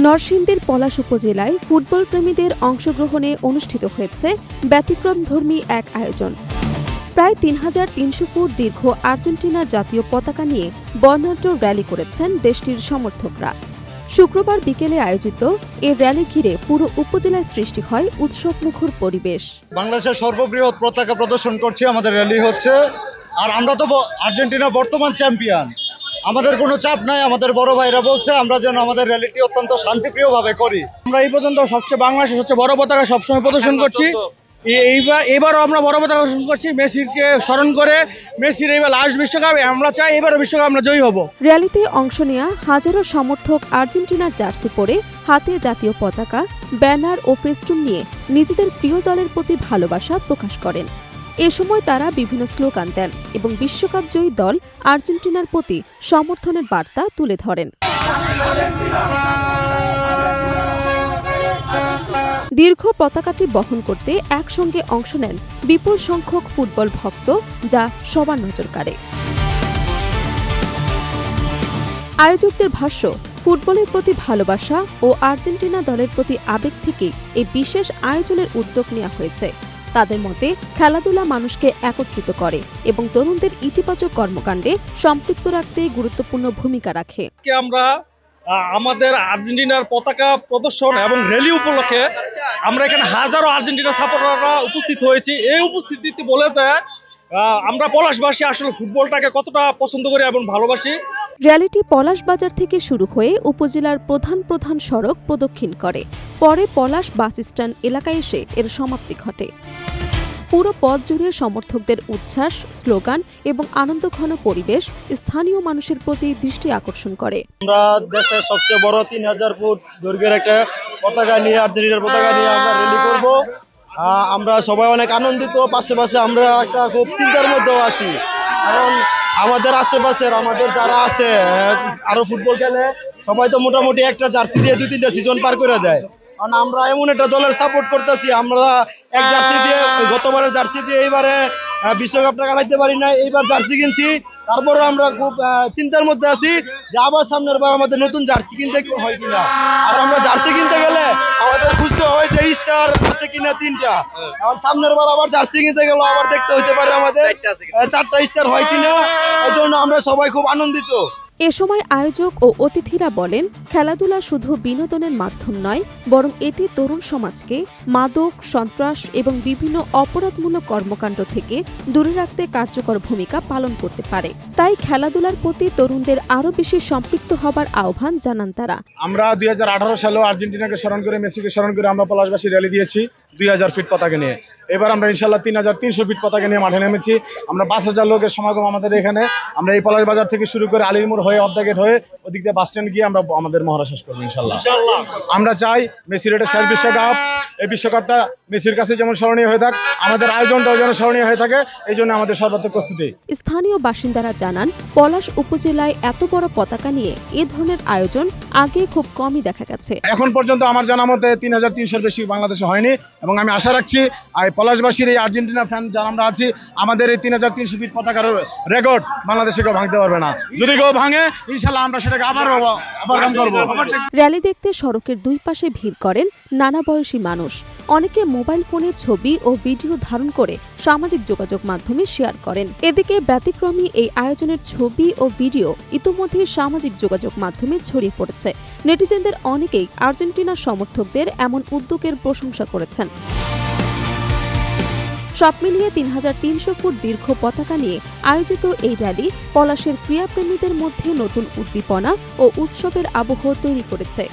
নরসিংদীর পলাশ উপজেলায় ফুটবল প্রেমীদের অংশগ্রহণে অনুষ্ঠিত হয়েছে ব্যতিক্রমধর্মী এক আয়োজন। প্রায় ৩৩০০ ফুট দীর্ঘ আর্জেন্টিনার জাতীয় পতাকা নিয়ে বর্ণাঢ্য র্যালি করেছেন দেশটির সমর্থকরা। শুক্রবার বিকেলে আয়োজিত এই র্যালি ঘিরে পুরো উপজেলায় সৃষ্টি হয় উৎসবমুখর পরিবেশ। বাংলাদেশের সর্ববৃহৎ পতাকা প্রদর্শন করছি, আমাদের র্যালি হচ্ছে। আর আমরা তো আর্জেন্টিনা বর্তমান চ্যাম্পিয়ন, আমাদের কোনো চাপ নাই। আমাদের বড় ভাইরা বলছে আমরা যেন আমাদের র্যালিটি অত্যন্ত শান্তিপ্রিয়ভাবে করি। আমরা এই পর্যন্ত বাংলাদেশের সবচেয়ে বড় পতাকা সবসময় প্রদর্শন করছি। এবারও আমরা বড় পতাকা প্রদর্শন করছি মেসিকে স্মরণ করে। মেসির এবার লাস্ট বিশ্বকাপ, আমরা চাই এবারও বিশ্বকাপ আমরা জয়ী হব। র্যালিতে অংশ নেওয়া হাজারো সমর্থক আর্জেন্টিনার জার্সি পরে, হাতে জাতীয় পতাকা, ব্যানার ও ফেস্টুন নিয়ে নিজেদের প্রিয় দলের প্রতি ভালোবাসা প্রকাশ করেন। এ সময় তারা বিভিন্ন স্লোগান দেন এবং বিশ্বকাপ জয়ী দল আর্জেন্টিনার প্রতি সমর্থনের বার্তা তুলে ধরেন। দীর্ঘ পতাকাটি বহন করতে একসঙ্গে অংশ নেন বিপুল সংখ্যক ফুটবল ভক্ত, যা সবার নজর কাড়ে। আয়োজকদের ভাষ্য, ফুটবলের প্রতি ভালোবাসা ও আর্জেন্টিনা দলের প্রতি আবেগ থেকে এই বিশেষ আয়োজনের উদ্যোগ নেওয়া হয়েছে। তাদের মতে, খেলাধুলা মানুষকে একত্রিত করে এবং তরুণদের ইতিবাচক কর্মকাণ্ডে সম্পৃক্ত রাখতে গুরুত্বপূর্ণ ভূমিকা রাখে। আমরা আমাদের আর্জেন্টিনার পতাকা প্রদর্শন এবং র্যালি উপলক্ষে আমরা এখানে হাজারো আর্জেন্টিনা সাপোর্টাররা উপস্থিত হয়েছি। এই উপস্থিতিতে বলে যায় আমরা পলাশবাসী আসলে ফুটবলটাকে কতটা পছন্দ করি এবং ভালোবাসি। র্যালিটি পলাশ বাজার থেকে শুরু হয়ে উপজেলার প্রধান সড়ক প্রদক্ষিণ করে, পরে পলাশ বাস স্ট্যান্ড এলাকায় এসে এর সমাপ্তি ঘটে। পুরো পথ জুড়ে সমর্থকদের উচ্ছ্বাস, স্লোগান এবং আনন্দঘন পরিবেশ স্থানীয় মানুষের প্রতি দৃষ্টি আকর্ষণ করে। আমরা দেশের সবচেয়ে বড় ৩০০০ ফুট দৈর্ঘ্যের একটা পতাকা নিয়ে, আর্জেন্টিনার পতাকা নিয়ে আমরা র্যালি করব। আমরা সবাই অনেক আনন্দিত, পাশে আমরা একটা খুব চিন্তার মধ্যেও আছি, কারণ আমাদের আশেপাশের আমাদের যারা আছে আরো ফুটবল খেলে সবাই তো মোটামুটি একটা জার্সি দিয়ে ২-৩টা সিজন পার করে দেয়। কারণ আমরা এমন একটা দলের সাপোর্ট করতেছি, আমরা এক জার্সি দিয়ে গতবারের জার্সি দিয়ে এইবারে বিশ্বকাপটা কাটাইতে পারি না, এইবার জার্সি কিনছি। তারপরে আমরা খুব চিন্তার মধ্যে আছি যে আবার সামনের বার আমাদের নতুন জার্সি কিনতে হয় কিনা। আর আমরা জার্সি কিনতে গেলে আমাদের খুঁজতে হয় যে স্টার আছে কিনা ৩টা। আর সামনের বার আবার জার্সি কিনতে গেলে আবার দেখতে হইতে পারে আমাদের ৪টা স্টার হয় কিনা। এই জন্য আমরা সবাই খুব আনন্দিত। এ সময় আয়োজক ও অতিথিরা বলেন, খেলাধুলা শুধু বিনোদনের মাধ্যম নয়, বরং এটি তরুণ সমাজকে মাদক, সন্ত্রাস এবং বিভিন্ন অপরাধমূলক কর্মকাণ্ড থেকে দূরে রাখতে কার্যকর ভূমিকা পালন করতে পারে। তাই খেলাধুলার প্রতি তরুণদের আরও বেশি সম্পৃক্ত হবার আহ্বান জানান তারা। আমরা ২০১৮ সালেও আর্জেন্টিনাকে স্মরণ করে, মেসিকে স্মরণ করে আমরা পলাশবাসী র্যালি দিয়েছি ২০০০ ফিট পতাকা নিয়ে। এবার আমরা ইনশাল্লাহ ৩৩০০ ফিট পতাকা নিয়ে মাঠে নেমেছি। আমরা ৫,০০০ লোকের সমাগম আমাদের এখানে। আমরা এই পলাশ বাজার থেকে শুরু করে আলিরমোড় হয়ে অর্ধা হয়ে ওদিক দিয়ে বাস স্ট্যান্ড গিয়ে আমরা আমাদের মহড়া শেষ করবো ইনশাল্লাহ। আমরা চাই মেসির এটা শেষ বিশ্বকাপ, এই বিশ্বকাপটা মেসির কাছে যেমন স্মরণীয় হয়ে থাক, আমাদের আয়োজনটাও যেন স্মরণীয় হয়ে থাকে, এই জন্য আমাদের সর্বাত্মক প্রস্তুতি। স্থানীয় বাসিন্দারা জানান, পলাশ উপজেলায় এত বড় পতাকা নিয়ে এ ধরনের আয়োজন আগে খুব কমই দেখা গেছে। এখন পর্যন্ত আমার জানা মতে ৩৩০০-র বেশি বাংলাদেশে হয়নি, এবং আমি আশা রাখছি পলাশবাসীর এই আর্জেন্টিনা ফ্যান যারা আমরা আছি, আমাদের এই ৩৩০০ ফিট পতাকার রেকর্ড বাংলাদেশে কেউ ভাঙতে পারবে না। যদি কেউ ভাঙে ইনশাল্লাহ আমরা সেটাকে আবার করব। র্যালি দেখতে সড়কের দুই পাশে ভিড় করেন নানা বয়সী মানুষ। অনেকে মোবাইল ফোনে ছবি ও ভিডিও ধারণ করে সামাজিক যোগাযোগ মাধ্যমে শেয়ার করেন। এদিকে ব্যতিক্রমী এই আয়োজনের ছবি ও ভিডিও ইতোমধ্যে সামাজিক যোগাযোগ মাধ্যমে ছড়িয়ে পড়েছে। নেটিজেনদের অনেকেই আর্জেন্টিনার সমর্থকদের এমন উদ্যোগের প্রশংসা করেছেন। সব মিলিয়ে ৩৩০০ ফুট দীর্ঘ পতাকা নিয়ে আয়োজিত এই র্যালি পলাশের ক্রীড়াপ্রেমীদের মধ্যে নতুন উদ্দীপনা ও উৎসবের আবহ তৈরি করেছে।